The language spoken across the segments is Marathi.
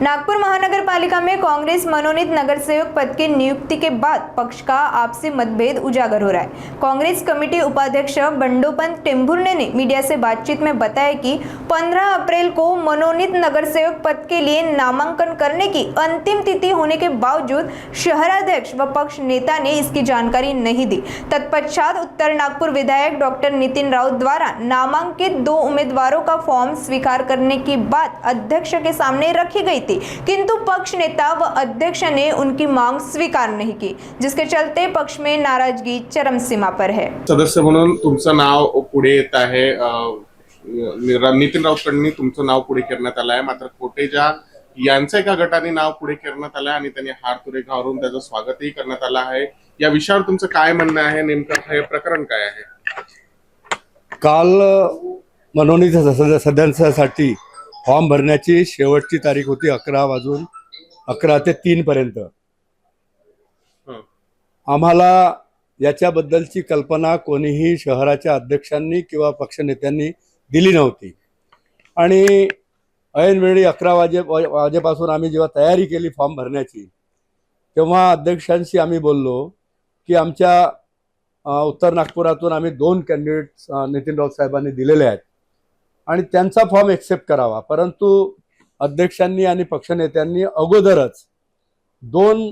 नागपुर महानगर पालिका में कांग्रेस मनोनीत नगरसेवक पद की नियुक्ति के बाद पक्ष का आपसी मतभेद उजागर हो रहा है। कांग्रेस कमेटी उपाध्यक्ष बंडोपंत टेम्भुर्ने ने मीडिया से बातचीत में बताया कि 15 अप्रैल को मनोनीत नगरसेवक पद के लिए नामांकन करने की अंतिम तिथि होने के बावजूद शहराध्यक्ष व पक्ष नेता ने इसकी जानकारी नहीं दी। तत्पश्चात उत्तर नागपुर विधायक डॉक्टर नितिन राउत द्वारा नामांकित 2 उम्मीदवारों का फॉर्म स्वीकार करने की बात अध्यक्ष के सामने रखी गई थी, किंतु पक्ष नेता व अध्यक्ष ने उनकी मांग स्वीकार नहीं की, जिसके चलते पक्ष में नाराजगी चरम सीमा पर है। सदस्य म्हणून तुमचं नाव पुढे येत आहे। नितीन राऊतांनी तुमचं नाव पुढे करण्यात आलं आहे, मात्र कोटेजा यांचं एका गटाने नाव पुढे करण्यात आलं आणि त्यांनी हार तुरे घालून त्याचं स्वागतही करण्यात आलं आहे। या विषयावर तुमचं काय म्हणणं आहे? नेमकं हे प्रकरण काय आहे? काल मनोनीत सदस्यांसाठी फॉर्म भरण्याची शेवटची तारीख होती 11 ते 3 पर्यंत। आम्हाला याच्याबद्दलची कल्पना कोणीही शहराच्या अध्यक्षांनी किंवा पक्षनेत्यांनी दिली नव्हती आणि ऐनवेळी 11 वाजेपासून आम्ही जेव्हा तयारी केली फॉर्म भरण्याची, तेव्हा अध्यक्षांशी आम्ही बोललो की आमच्या उत्तर नागपुरातून आम्ही 2 कॅन्डिडेट्स नितीन राऊत साहेबांनी दिलेले आहेत आणि त्यांचा फॉर्म एक्सेप्ट करावा, परंतु अध्यक्षांनी आणि पक्षनेत्यांनी अगोदरच 2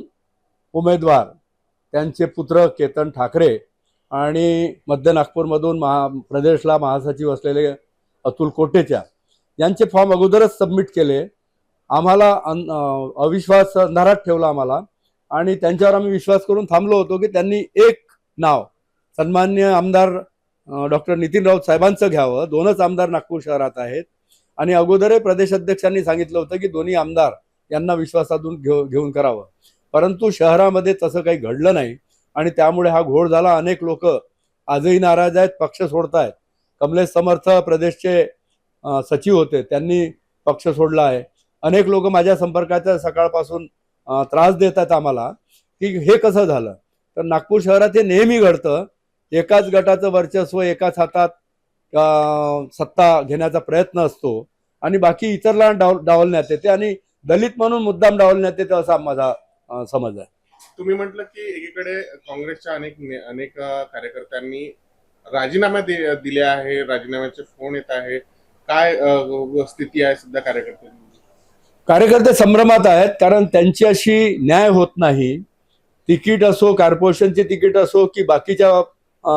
उमेदवार त्यांचे पुत्र केतन ठाकरे आणि मध्य नागपूरमधून प्रदेशला महासचिव असलेले अतुल कोटेचा यांचे फॉर्म अगोदरच सबमिट केले। आम्हाला अविश्वास अंधारात ठेवला आम्हाला आणि त्यांच्यावर आम्ही विश्वास करून थांबलो होतो की त्यांनी एक नाव सन्माननीय आमदार डॉक्टर नितीन राऊत साहेबांचं घ्यावं। 2च आमदार नागपूर शहरात आहेत आणि अगोदर प्रदेश अध्यक्षांनी सांगितलं होतं की दोन्ही आमदार यांना विश्वासातून घेऊन करावं, परंतु शहरामध्ये तसं काही घडलं नाही आणि त्यामुळे हा घोळ झाला। अनेक लोक आजही नाराज आहेत, पक्ष सोडतायत। कमलेश समर्थ प्रदेशचे सचिव होते, त्यांनी पक्ष सोडला आहे। अनेक लोक माझ्या संपर्कात सकाळपासून त्रास देतात आम्हाला की हे कसं झालं। तर नागपूर शहरात हे नेहमी घडतं, एकाच गटाचं वर्चस्व, एकाच हातात सत्ता घेण्याचा प्रयत्न असतो आणि बाकी इतरला डावलण्यात येते आणि दलित म्हणून मुद्दाम डावलण्यात येते असा माझा समज आहे। तुम्ही म्हटलं की एकीकडे काँग्रेसच्या अनेक कार्यकर्त्यांनी राजीनामे दिले आहे, राजीनाम्याचे फोन येत आहे, काय स्थिती आहे सध्या कार्यकर्त्यांची? कार्यकर्ते संभ्रमात आहेत, कारण त्यांची अशी न्याय होत नाही। तिकीट असो, कॉर्पोरेशनचे तिकीट असो की बाकीच्या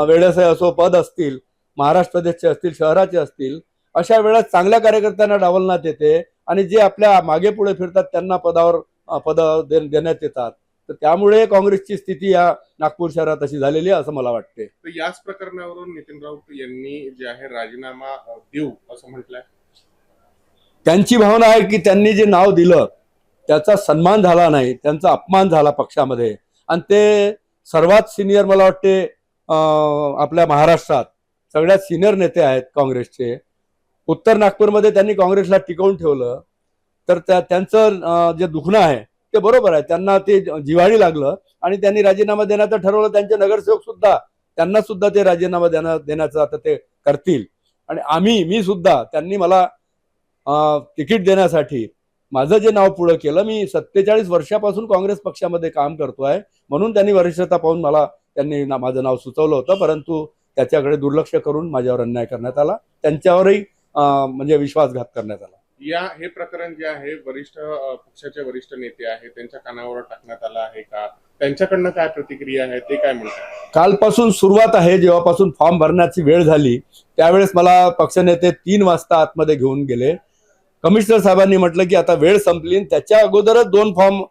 वेळेस असो, पद असतील, महाराष्ट्र प्रदेशचे असतील, शहराचे असतील, अशा वेळेस चांगल्या कार्यकर्त्यांना डावलण्यात येते आणि जे आपल्या मागे पुढे फिरतात त्यांना पद देण्यात येतात। तर त्यामुळे काँग्रेसची स्थिती या नागपूर शहरात अशी झालेली आहे असं मला वाटते। तर याच प्रकरणावरून नितीन राऊत यांनी जे आहे राजीनामा देऊ असं म्हटलंय। त्यांची भावना आहे की त्यांनी जे नाव दिलं त्याचा सन्मान झाला नाही, त्यांचा अपमान झाला पक्षामध्ये आणि ते सर्वात सिनियर मला वाटते आपल्या महाराष्ट्रात सगळ्यात सिनियर नेते आहेत काँग्रेसचे। उत्तर नागपूरमध्ये त्यांनी काँग्रेसला टिकवून ठेवलं, तर त्यांचं जे दुखणं आहे ते बरोबर आहे, त्यांना ते जिव्हाळी लागलं आणि त्यांनी राजीनामा देण्याचं ठरवलं। त्यांचे नगरसेवक सुद्धा त्यांना सुद्धा ते राजीनामा देण्याचं आता ते करतील आणि मी सुद्धा त्यांनी मला तिकीट देण्यासाठी माझं जे नाव पुढे केलं। मी 47 वर्षापासून काँग्रेस पक्षामध्ये काम करतोय, म्हणून त्यांनी वरिष्ठता पाहून त्यांनी माझं नाव सुचवलं होतं, परंतु त्याच्याकडे दुर्लक्ष करून माझ्यावर अन्याय करण्यात आला, त्यांच्यावरही म्हणजे विश्वासघात करण्यात आला। हे प्रकरण जे आहे पक्षाचे वरिष्ठ नेते आहेत त्यांच्या कानावर टाकण्यात आलं आहे का? त्यांच्याकडनं काय प्रतिक्रिया आहे ते काय म्हणतात? कालपासून सुरुवात आहे, जेव्हापासून फॉर्म भरण्याची वेळ झाली त्यावेळेस मला पक्षनेते 3 वाजता आतमध्ये घेऊन गेले। कमिशनर साहेबांनी म्हटलं की आता वेळ संपली, त्याच्या अगोदरच 2 फॉर्म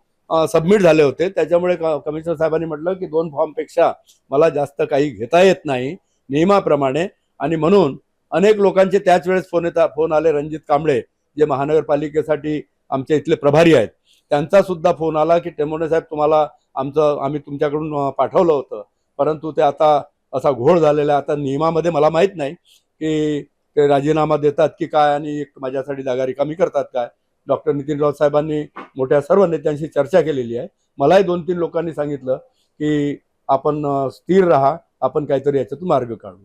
सबमिट झाले होते, त्याच्यामुळे कमिशनर साहेबांनी म्हटलं की 2 फॉर्मपेक्षा मला जास्त काही घेता येत नाही नियमाप्रमाणे आणि म्हणून अनेक लोकांचे त्याच वेळेस फोन आले। रणजित कांबळे जे महानगरपालिकेसाठी आमच्या इथले प्रभारी आहेत, त्यांचा सुद्धा फोन आला की टेम्भुर्ने साहेब आम्ही तुमच्याकडून पाठवलं होतं, परंतु ते आता असा घोळ झालेला आहे। आता नियमामध्ये मला माहित नाही की ते राजीनामा देतात की काय आणि माझ्यासाठी जागा रिकामी करतात काय। डॉक्टर नितीन राऊत साहेबांनी मोठ्या सर्व नेत्यांशी चर्चा केलेली आहे। मलाही 2-3 लोकांनी सांगितलं की आपण स्थिर राहा, आपण काहीतरी याच्यातून मार्ग काढू।